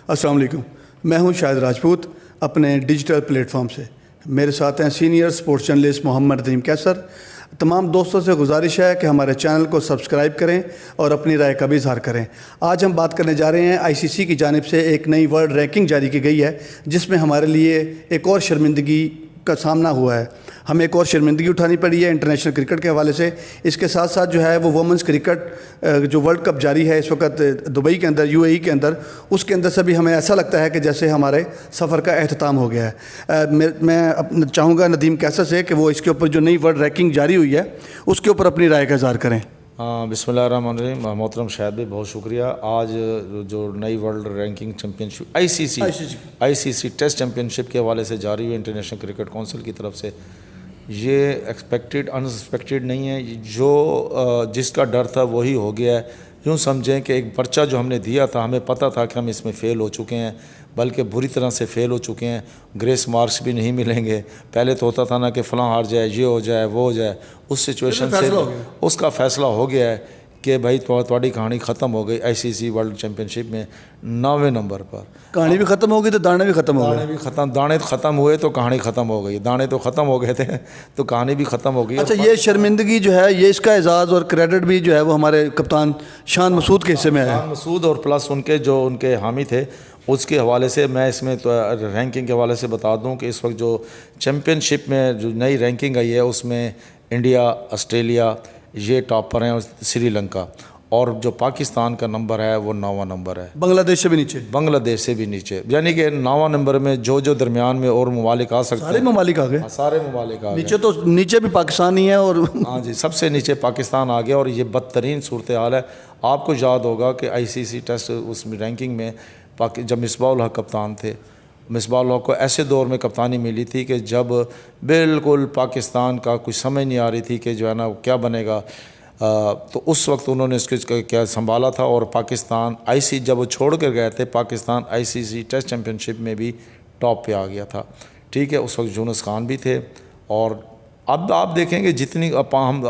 السلام علیکم، میں ہوں شاہد راجپوت اپنے ڈیجیٹل پلیٹ فارم سے. میرے ساتھ ہیں سینئر سپورٹس جرنلسٹ محمد ندیم کیسر. تمام دوستوں سے گزارش ہے کہ ہمارے چینل کو سبسکرائب کریں اور اپنی رائے کا بھی اظہار کریں. آج ہم بات کرنے جا رہے ہیں ICC کی جانب سے ایک نئی ورلڈ رینکنگ جاری کی گئی ہے، جس میں ہمارے لیے ایک اور شرمندگی کا سامنا ہوا ہے. ہمیں ایک اور شرمندگی اٹھانی پڑی ہے انٹرنیشنل کرکٹ کے حوالے سے. اس کے ساتھ ساتھ جو ہے وہ وومنس کرکٹ جو ورلڈ کپ جاری ہے اس وقت دبئی کے اندر، UAE کے اندر، اس کے اندر سے بھی ہمیں ایسا لگتا ہے کہ جیسے ہمارے سفر کا اختتام ہو گیا ہے. میں چاہوں گا ندیم کیسر سے کہ وہ اس کے اوپر جو نئی ورلڈ رینکنگ جاری ہوئی ہے اس کے اوپر اپنی رائے کا اظہار کریں. بسم اللہ الرحمن الرحیم. محترم شاہد بھائی بہت شکریہ. آج جو نئی ورلڈ رینکنگ چیمپئن شپ ICC ٹیسٹ چیمپئن شپ کے حوالے سے جاری ہوئی انٹرنیشنل کرکٹ کونسل کی طرف سے، یہ ایکسپیکٹڈ انسپیکٹڈ نہیں ہے. جو جس کا ڈر تھا وہی ہو گیا ہے. یوں سمجھیں کہ ایک پرچہ جو ہم نے دیا تھا، ہمیں پتہ تھا کہ ہم اس میں فیل ہو چکے ہیں، بلکہ بری طرح سے فیل ہو چکے ہیں. گریس مارکس بھی نہیں ملیں گے. پہلے تو ہوتا تھا نا کہ فلاں ہار جائے، یہ ہو جائے، وہ ہو جائے. اس سچویشن سے اس کا فیصلہ ہو گیا ہے کہ بھائی تھوڑی کہانی ختم ہو گئی. ICC ورلڈ چیمپئن شپ میں 9ویں نمبر پر کہانی بھی ختم ہو گئی تو دانے بھی ختم ہو گئے. دانے ختم ہوئے تو کہانی ختم ہو گئی. دانے تو ختم ہو گئے تھے تو کہانی بھی ختم ہو گئی. اچھا، یہ شرمندگی جو ہے، یہ اس کا اعزاز اور کریڈٹ بھی جو ہے وہ ہمارے کپتان شان مسعود کے حصے میں ہے. شان مسعود اور پلس ان کے حامی تھے. اس کے حوالے سے میں اس میں تو رینکنگ کے حوالے سے بتا دوں کہ اس وقت جو چیمپئن شپ میں جو نئی رینکنگ آئی ہے اس میں انڈیا، آسٹریلیا یہ ٹاپ پر ہیں، اور سری لنکا. اور جو پاکستان کا نمبر ہے وہ 9واں نمبر ہے. بنگلہ دیش سے بھی نیچے. بنگلہ دیش سے بھی نیچے. یعنی کہ 9واں نمبر میں جو درمیان میں اور ممالک آ سکتے ہیں. سارے ممالک آ گئے. سارے ممالک آ گئے. نیچے تو نیچے بھی پاکستان ہی ہے. اور ہاں جی، سب سے نیچے پاکستان آ گیا. اور یہ بدترین صورتحال ہے. آپ کو یاد ہوگا کہ ICC ٹیسٹ اس میں رینکنگ میں جب مصباح الحق کپتان تھے، مصباح الحق کو ایسے دور میں کپتانی ملی تھی کہ جب بالکل پاکستان کا کچھ سمجھ نہیں آ رہی تھی کہ جو ہے نا کیا بنے گا. تو اس وقت انہوں نے اس کو کیا سنبھالا تھا. اور پاکستان جب وہ چھوڑ کر گئے تھے، پاکستان ICC ٹیسٹ چیمپئن شپ میں بھی ٹاپ پہ آ گیا تھا. ٹھیک ہے، اس وقت یونس خان بھی تھے. اور اب آپ دیکھیں گے جتنی ہم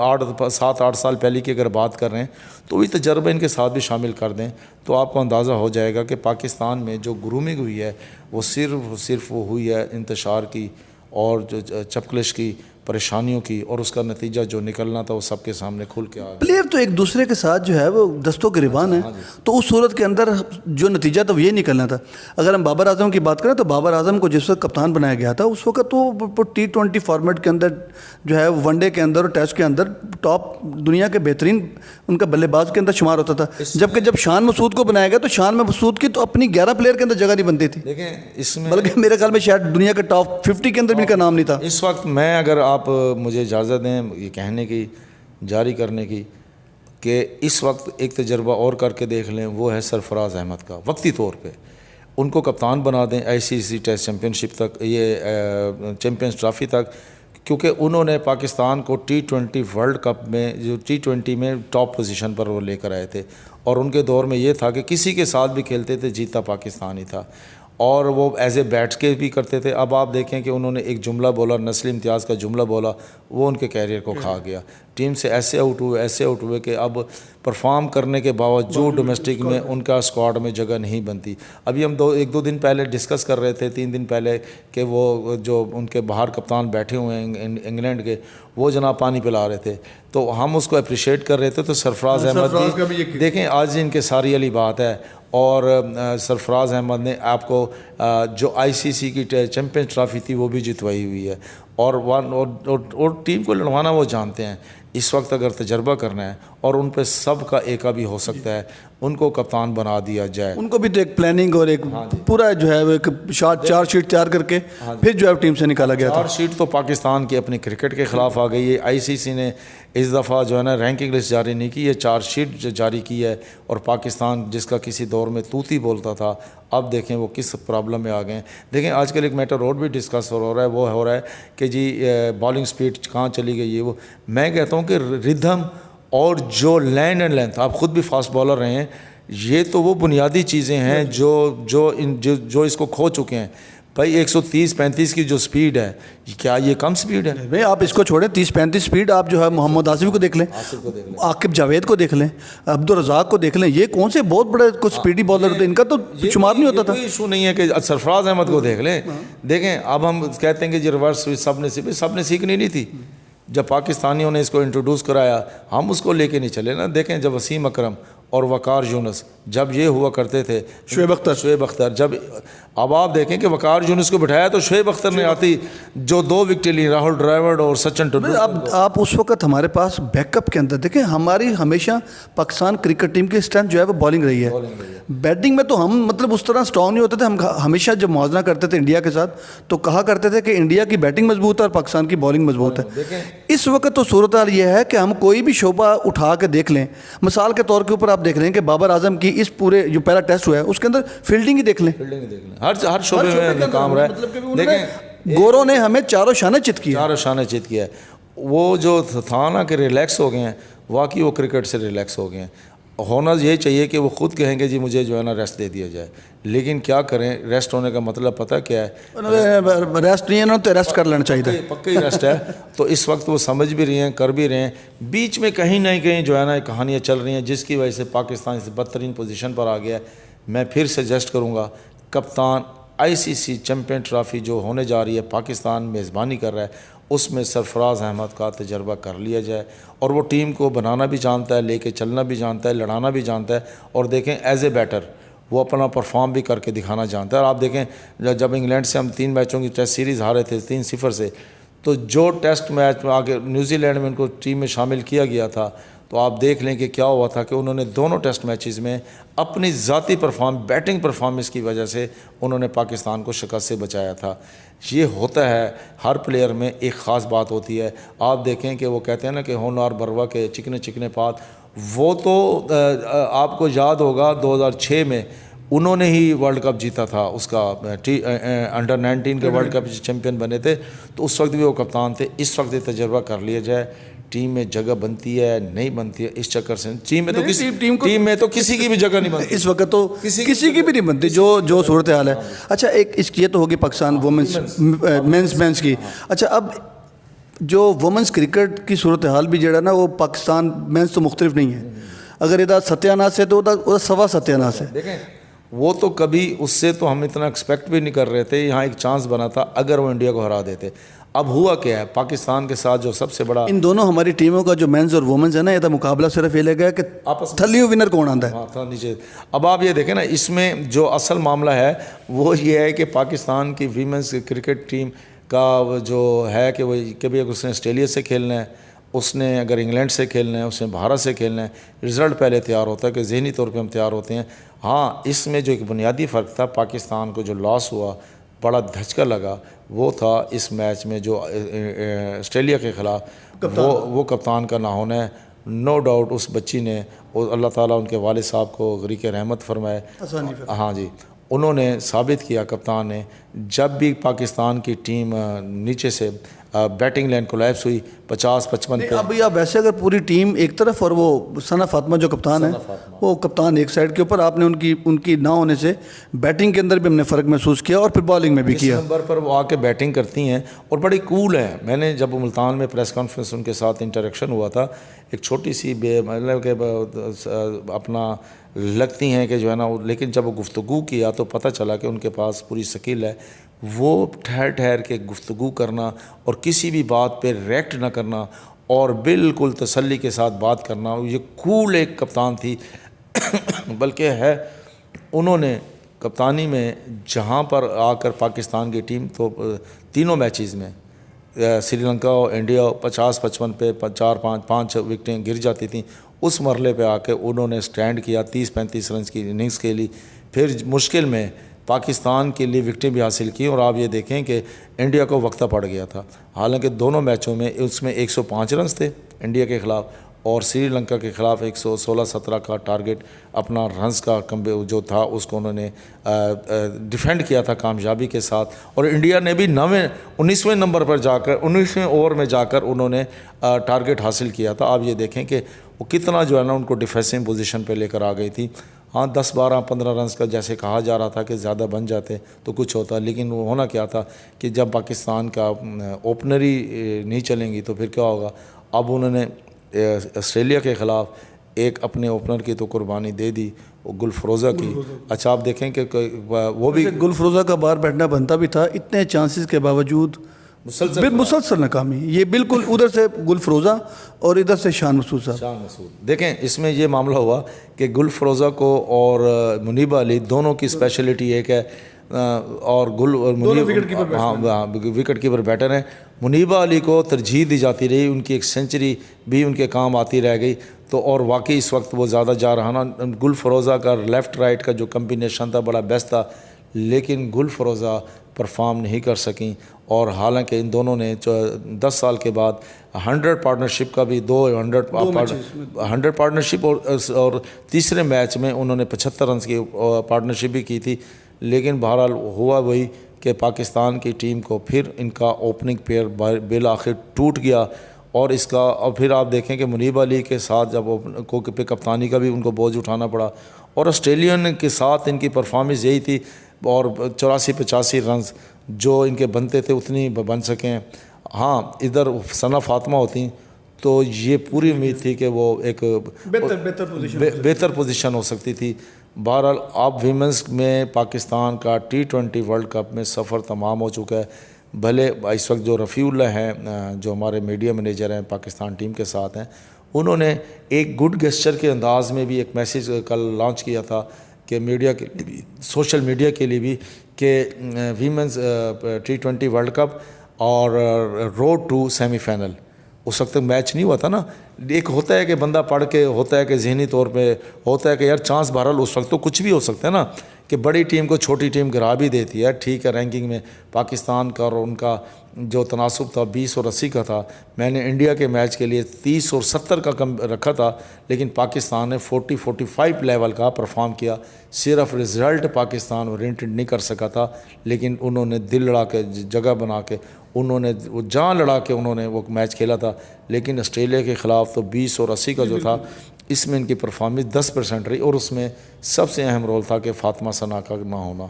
7-8 سال پہلے کی اگر بات کر رہے ہیں تو وہی تجربہ ان کے ساتھ بھی شامل کر دیں تو آپ کو اندازہ ہو جائے گا کہ پاکستان میں جو گرومنگ ہوئی ہے وہ صرف وہ ہوئی ہے انتشار کی اور جو چپکلش کی، پریشانیوں کی، اور اس کا نتیجہ جو نکلنا تھا وہ سب کے سامنے کھل کے آ گیا. پلیئر تو ایک دوسرے کے ساتھ جو ہے وہ دستوں کے ریبان ہیں. تو اس صورت کے اندر جو نتیجہ تھا وہ یہ نکلنا تھا. اگر ہم بابر اعظم کی بات کریں تو بابر اعظم کو جس وقت کپتان بنایا گیا تھا اس وقت وہ T20 فارمیٹ کے اندر جو ہے ون ڈے کے اندر اور ٹیسٹ کے اندر ٹاپ دنیا کے بہترین ان کا بلے باز کے اندر شمار ہوتا تھا. جبکہ جب شان مسعود کو بنایا گیا تو شان مسعود کی تو اپنی 11 پلیئر کے اندر جگہ نہیں بنتی تھی. دیکھیں اس میں بلکہ میرے خیال میں شاید دنیا کے ٹاپ 50 کے اندر بھی ان کا نام نہیں تھا. اس وقت میں اگر آپ مجھے اجازت دیں یہ کہنے کی، جاری کرنے کی، کہ اس وقت ایک تجربہ اور کر کے دیکھ لیں، وہ ہے سرفراز احمد کا. وقتی طور پہ ان کو کپتان بنا دیں ICC ٹیسٹ چیمپئن شپ تک، یہ چیمپئنز ٹرافی تک، کیونکہ انہوں نے پاکستان کو T20 ورلڈ کپ میں جو T20 میں ٹاپ پوزیشن پر وہ لے کر آئے تھے. اور ان کے دور میں یہ تھا کہ کسی کے ساتھ بھی کھیلتے تھے جیتا پاکستان ہی تھا. اور وہ ایز اے بیٹس کے بھی کرتے تھے. اب آپ دیکھیں کہ انہوں نے ایک جملہ بولا، نسل امتیاز کا جملہ بولا، وہ ان کے کیریئر کو کھا گیا. ٹیم سے ایسے آؤٹ ہوئے کہ اب پرفارم کرنے کے باوجود ڈومیسٹک میں ان کا اسکواڈ میں جگہ نہیں بنتی. ابھی ہم 1-2 دن پہلے ڈسکس کر رہے تھے، 3 دن پہلے، کہ وہ جو ان کے باہر کپتان بیٹھے ہوئے ہیں انگلینڈ کے، وہ جناب پانی پلا رہے تھے تو ہم اس کو اپریشیٹ کر رہے تھے. تو سرفراز احمد بھی دیکھیں، آج ان کے ساری والی بات ہے. اور سرفراز احمد نے آپ کو جو ICC کی چیمپئن ٹرافی تھی وہ بھی جتوائی ہوئی ہے. اور ٹیم کو لڑوانا وہ جانتے ہیں. اس وقت اگر تجربہ کرنا ہے اور ان پہ سب کا ایکا بھی ہو سکتا ہے، ان کو کپتان بنا دیا جائے. ان کو بھی تو ایک پلاننگ اور ایک پورا جو ہے ایک چار شیٹ تیار کر کے پھر جو ہے ٹیم سے نکالا گیا تھا. 4 شیٹ تو پاکستان کی اپنی کرکٹ کے خلاف آ گئی ہے. ICC نے اس دفعہ جو ہے نا رینکنگ لسٹ جاری نہیں کی، یہ 4 شیٹ جاری کی ہے. اور پاکستان جس کا کسی دور میں توتی بولتا تھا، اب دیکھیں وہ کس پرابلم میں آ گئے ہیں. دیکھیں آج کل ایک میٹر روڈ بھی ڈسکس ہو رہا ہے، وہ ہو رہا ہے کہ جی بالنگ سپیڈ کہاں چلی گئی. وہ میں کہتا ہوں کہ ردھم اور جو لینڈ اینڈ لینتھ، آپ خود بھی فاسٹ بالر رہے ہیں، یہ تو وہ بنیادی چیزیں ہیں جو اس کو کھو چکے ہیں. بھائی 130-135 کی جو سپیڈ ہے کیا یہ کم سپیڈ ہے؟ بھائی آپ اس کو چھوڑیں 30-35 سپیڈ، آپ جو ہے محمد آصف کو دیکھ لیں، عاقب جاوید کو دیکھ لیں، عبدالرزاق کو دیکھ لیں، یہ کون سے بہت بڑے کچھ سپیڈی بالر تھے، ان کا تو شمار نہیں ہوتا تھا۔ کوئی ایشو نہیں ہے کہ سرفراز احمد کو دیکھ لیں، دیکھیں اب ہم کہتے ہیں کہ یہ ریورس سوئچ سب نے سیکھنی نہیں تھی۔ جب پاکستانیوں نے اس کو انٹروڈیوس کرایا ہم اس کو لے کے نہیں چلے نا۔ دیکھیں جب وسیم اکرم اور وقار یونس جب یہ ہوا کرتے تھے، شعیب اختر جب، اب آپ دیکھیں کہ وقار یونس کو بٹھایا تو شعیب اختر نے آتی جو 2 وکٹیں لی، راہل ڈرائیورڈ اور سچن ٹنڈولکر۔ اب آپ اس وقت ہمارے پاس بیک اپ کے اندر دیکھیں، ہماری ہمیشہ پاکستان کرکٹ ٹیم کی اسٹرینتھ جو ہے وہ بالنگ رہی ہے۔ بیٹنگ میں تو ہم مطلب اس طرح اسٹرانگ نہیں ہوتے تھے، ہم ہمیشہ جب موازنہ کرتے تھے انڈیا کے ساتھ تو کہا کرتے تھے کہ انڈیا کی بیٹنگ مضبوط ہے اور پاکستان کی بالنگ مضبوط ہے۔ اس وقت تو صورتحال یہ ہے کہ ہم کوئی بھی شعبہ اٹھا کے دیکھ لیں، مثال کے طور کے اوپر آپ دیکھ لیں کہ بابر اعظم کی اس پورے جو پہلا ٹیسٹ ہوا ہے اس کے اندر فیلڈنگ ہی دیکھ لیں، ہر شعبے میں کام رہا ہے۔ دیکھیں گوروں نے ہمیں چاروں شانے چت کیا، ہے۔ وہ جو تھا نا کہ ریلیکس ہو گئے ہیں، واقعی وہ کرکٹ سے ریلیکس ہو گئے ہیں۔ ہونا یہ چاہیے کہ وہ خود کہیں گے جی مجھے جو ہے نا ریسٹ دے دیا جائے، لیکن کیا کریں، ریسٹ ہونے کا مطلب پتہ کیا ہے؟ ریسٹ نہیں ہے نا تو ریسٹ کر لینا چاہیے تھا، پکا ہی ریسٹ ہے۔ تو اس وقت وہ سمجھ بھی رہی ہیں، کر بھی رہے ہیں، بیچ میں کہیں نہ کہیں جو ہے نا کہانیاں چل رہی ہیں جس کی وجہ سے پاکستان سے بدترین پوزیشن پر آ گیا ہے۔ میں پھر سجیسٹ کروں گا کپتان ICC چیمپئن ٹرافی جو ہونے جا رہی ہے، پاکستان میزبانی کر رہا ہے، اس میں سرفراز احمد کا تجربہ کر لیا جائے، اور وہ ٹیم کو بنانا بھی جانتا ہے، لے کے چلنا بھی جانتا ہے، لڑانا بھی جانتا ہے، اور دیکھیں ایز اے بیٹر وہ اپنا پرفارم بھی کر کے دکھانا جانتا ہے۔ اور آپ دیکھیں جب انگلینڈ سے ہم 3 میچوں کی ٹیسٹ سیریز ہارے تھے 3-0 سے، تو جو ٹیسٹ میچ میں آگے نیوزی لینڈ میں ان کو ٹیم میں شامل کیا گیا تھا، تو آپ دیکھ لیں کہ کیا ہوا تھا کہ انہوں نے دونوں ٹیسٹ میچز میں اپنی ذاتی بیٹنگ پرفارمنس کی وجہ سے انہوں نے پاکستان کو شکست سے بچایا تھا۔ یہ ہوتا ہے، ہر پلیئر میں ایک خاص بات ہوتی ہے۔ آپ دیکھیں کہ وہ کہتے ہیں نا کہ ہونہار بروا کے چکنے پات، وہ تو آپ کو یاد ہوگا 2006 میں انہوں نے ہی ورلڈ کپ جیتا تھا، اس کا انڈر 19 کے ورلڈ کپ چیمپئن بنے تھے، تو اس وقت بھی وہ کپتان تھے۔ اس وقت یہ تجربہ کر لیا جائے، ٹیم میں جگہ بنتی ہے نہیں بنتی ہے اس چکر سے، ٹیم میں تو کسی کی بھی جگہ نہیں بنتی اس وقت، تو کسی کی بھی نہیں بنتی جو صورتحال ہے۔ اچھا ایک اس یہ تو ہوگی پاکستان وومنس مینس کی۔ اچھا اب جو وومنس کرکٹ کی صورتحال بھی جو ہے نا وہ پاکستان مینس تو مختلف نہیں ہے، اگر ادھر ستیہ ناز ہے تو ادھر سوا ستیہ ناز ہے۔ دیکھیں وہ تو کبھی اس سے تو ہم اتنا ایکسپیکٹ بھی نہیں کر رہے تھے، یہاں ایک چانس بنا تھا اگر وہ انڈیا کو ہرا دیتے۔ اب ہوا کیا ہے، پاکستان کے ساتھ جو سب سے بڑا ان دونوں ہماری ٹیموں کا جو مینز اور وومنز ہے نا، یہ مقابلہ صرف یہ لگا ہے کہ تھلیو ونر کون آتا ہے۔ نیچے اب آپ یہ دیکھیں نا، اس میں جو اصل معاملہ ہے وہ یہ ہے کہ پاکستان کی ویمنس کرکٹ ٹیم کا جو ہے کہ وہ کبھی اس نے آسٹریلیا سے کھیلنا ہے، اس نے اگر انگلینڈ سے کھیلنا ہے، اس نے بھارت سے کھیلنا ہے، رزلٹ پہلے تیار ہوتا ہے کہ ذہنی طور پہ ہم تیار ہوتے ہیں۔ ہاں اس میں جو ایک بنیادی فرق تھا، پاکستان کو جو لاس ہوا، بڑا دھچکا لگا، وہ تھا اس میچ میں جو آسٹریلیا کے خلاف وہ کپتان کا نہ ہونا ہے۔ نو ڈاؤٹ اس بچی نے، اللہ تعالیٰ ان کے والد صاحب کو غریق رحمت فرمائے، ہاں جی، انہوں نے ثابت کیا کپتان نے، جب بھی پاکستان کی ٹیم نیچے سے بیٹنگ لائن کولیپس ہوئی 50-55 پہ۔ اب یا ویسے اگر پوری ٹیم ایک طرف اور وہ ثنا فاطمہ جو کپتان ہے وہ کپتان ایک سائڈ کے اوپر، آپ نے ان کی نہ ہونے سے بیٹنگ کے اندر بھی ہم نے فرق محسوس کیا اور پھر بالنگ میں بھی کیا۔ اس نمبر پر وہ آ کے بیٹنگ کرتی ہیں اور بڑی کول ہیں۔ میں نے جب ملتان میں پریس کانفرنس ان کے ساتھ انٹریکشن ہوا تھا، ایک چھوٹی سی مطلب کہ اپنا لگتی ہیں کہ جو ہے نا، لیکن جب وہ گفتگو کیا تو پتہ چلا کہ ان کے پاس پوری سکل ہے، وہ ٹھہر کے گفتگو کرنا اور کسی بھی بات پہ ریئیکٹ نہ کرنا اور بالکل تسلی کے ساتھ بات کرنا، یہ کول ایک کپتان تھی۔ بلکہ ہے انہوں نے کپتانی میں جہاں پر آ کر پاکستان کی ٹیم تو تینوں میچز میں سری لنکا اور انڈیا 50-55 پہ 4-5 وکٹیں گر جاتی تھیں، اس مرحلے پہ آ کے انہوں نے سٹینڈ کیا، 30-35 رنز کی اننگز کے لیے، پھر مشکل میں پاکستان کے لیے وکٹیں بھی حاصل کی۔ اور آپ یہ دیکھیں کہ انڈیا کو وقتہ پڑ گیا تھا، حالانکہ دونوں میچوں میں اس میں 105 رنز تھے انڈیا کے خلاف، اور سری لنکا کے خلاف 116-17 کا ٹارگٹ اپنا رنز کا جو تھا اس کو انہوں نے ڈیفینڈ کیا تھا کامیابی کے ساتھ، اور انڈیا نے بھی 19ویں نمبر پر جا کر 19ویں اوور میں جا کر انہوں نے ٹارگٹ حاصل کیا تھا۔ آپ یہ دیکھیں کہ وہ کتنا جو ہے نا ان کو ڈیفینسو پوزیشن پہ لے کر آ گئی تھی۔ ہاں 10-12-15 رنز کا جیسے کہا جا رہا تھا کہ زیادہ بن جاتے تو کچھ ہوتا، لیکن وہ ہونا کیا تھا کہ جب پاکستان کا اوپنر ہی نہیں چلیں گی تو پھر کیا ہوگا. اب انہوں نے آسٹریلیا کے خلاف ایک اپنے اوپنر کی تو قربانی دے دی، وہ گل فروزہ کی. اچھا آپ دیکھیں کہ وہ بھی گل فروزہ کا باہر بیٹھنا بنتا بھی تھا، اتنے چانسز کے باوجود مسلسل ناکامی. یہ بالکل ادھر سے گل فروزہ اور ادھر سے شان مسعود صاحب. شان مسعود دیکھیں اس میں یہ معاملہ ہوا کہ گل فروزہ کو اور منیبہ علی دونوں کی اسپیشلٹی ایک ہے، اور گل اور وکٹ کیپر بیٹر ہیں. منیبہ علی کو ترجیح دی جاتی رہی، ان کی ایک سینچری بھی ان کے کام آتی رہ گئی تو، اور واقعی اس وقت وہ زیادہ جا رہا نا. گل فروزہ کا لیفٹ رائٹ کا جو کمبینیشن تھا بڑا بیسٹ تھا، لیکن گل فروزہ پرفارم نہیں کر سکیں. اور حالانکہ ان دونوں نے 10 سال کے بعد 100 پارٹنرشپ کا بھی 100 پارٹنرشپ اور تیسرے میچ میں انہوں نے 75 رنز کی پارٹنرشپ بھی کی تھی. لیکن بہرحال ہوا وہی کہ پاکستان کی ٹیم کو پھر ان کا اوپننگ پیئر بالآخر ٹوٹ گیا. اور اس کا اور پھر آپ دیکھیں کہ منیبہ علی کے ساتھ جب کو پہ کپتانی کا بھی ان کو بوجھ اٹھانا پڑا، اور آسٹریلین کے ساتھ ان کی پرفارمنس یہی تھی، اور 84-85 رنز جو ان کے بنتے تھے اتنی بن سکیں. ہاں ادھر ثنا فاطمہ ہوتی تو یہ پوری امید تھی کہ وہ ایک بہتر پوزیشن ہو سکتی تھی. بہرحال اب ویمنس میں پاکستان کا T20 ورلڈ کپ میں سفر تمام ہو چکا ہے. بھلے اس وقت جو رفیع اللہ ہیں جو ہمارے میڈیا منیجر ہیں پاکستان ٹیم کے ساتھ ہیں، انہوں نے ایک گڈ گیسچر کے انداز میں بھی ایک میسیج کل لانچ کیا تھا کہ میڈیا کے لیے بھی، سوشل میڈیا کے لیے بھی، کہ ویمنز T20 ورلڈ کپ اور روڈ ٹو سیمی فائنل. اس وقت تک میچ نہیں ہوا تھا نا. ایک ہوتا ہے کہ بندہ پڑھ کے ہوتا ہے کہ ذہنی طور پہ ہوتا ہے کہ یار چانس بہرحال اس وقت تو کچھ بھی ہو سکتا ہے نا، کہ بڑی ٹیم کو چھوٹی ٹیم گرا بھی دیتی ہے. ٹھیک ہے رینکنگ میں پاکستان کا اور ان کا جو تناسب تھا 20 اور 80 کا تھا. میں نے انڈیا کے میچ کے لیے 30 اور 70 کا کم رکھا تھا، لیکن پاکستان نے 40-45 لیول کا پرفارم کیا. صرف رزلٹ پاکستان اورینٹڈ نہیں کر سکا تھا، لیکن انہوں نے دل لڑا کے جگہ بنا کے انہوں نے وہ جان لڑا کے انہوں نے وہ میچ کھیلا تھا. لیکن آسٹریلیا کے خلاف تو 20 اور 80 کا جو تھا، اس میں ان کی پرفارمنس 10% رہی، اور اس میں سب سے اہم رول تھا کہ فاطمہ ثنا کا نہ ہونا.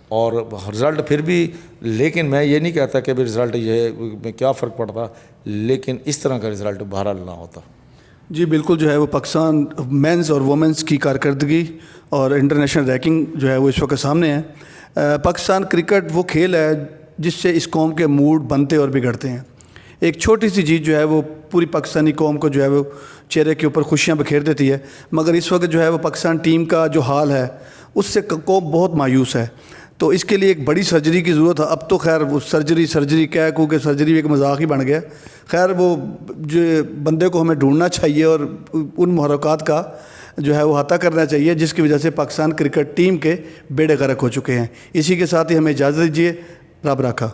اور رزلٹ پھر بھی، لیکن میں یہ نہیں کہتا کہ بھی رزلٹ یہ میں کیا فرق پڑتا، لیکن اس طرح کا رزلٹ بہرحال نہ ہوتا. جی بالکل، جو ہے وہ پاکستان مینز اور وومنز کی کارکردگی اور انٹرنیشنل رینکنگ جو ہے وہ اس وقت سامنے ہے. پاکستان کرکٹ وہ کھیل ہے جس سے اس قوم کے موڈ بنتے اور بگڑتے ہیں. ایک چھوٹی سی چیز جو ہے وہ پوری پاکستانی قوم کو جو ہے وہ چہرے کے اوپر خوشیاں بکھیر دیتی ہے. مگر اس وقت جو ہے وہ پاکستان ٹیم کا جو حال ہے اس سے قوم بہت مایوس ہے. تو اس کے لیے ایک بڑی سرجری کی ضرورت ہے. اب تو خیر وہ سرجری کہہ کو کہ سرجری ایک مذاق ہی بن گیا. خیر وہ جو بندے کو ہمیں ڈھونڈنا چاہیے اور ان محرکات کا جو ہے وہ احاطہ کرنا چاہیے جس کی وجہ سے پاکستان کرکٹ ٹیم کے بیڑے غرق ہو چکے ہیں. اسی کے ساتھ ہی ہمیں اجازت دیجیے. رب رکھا.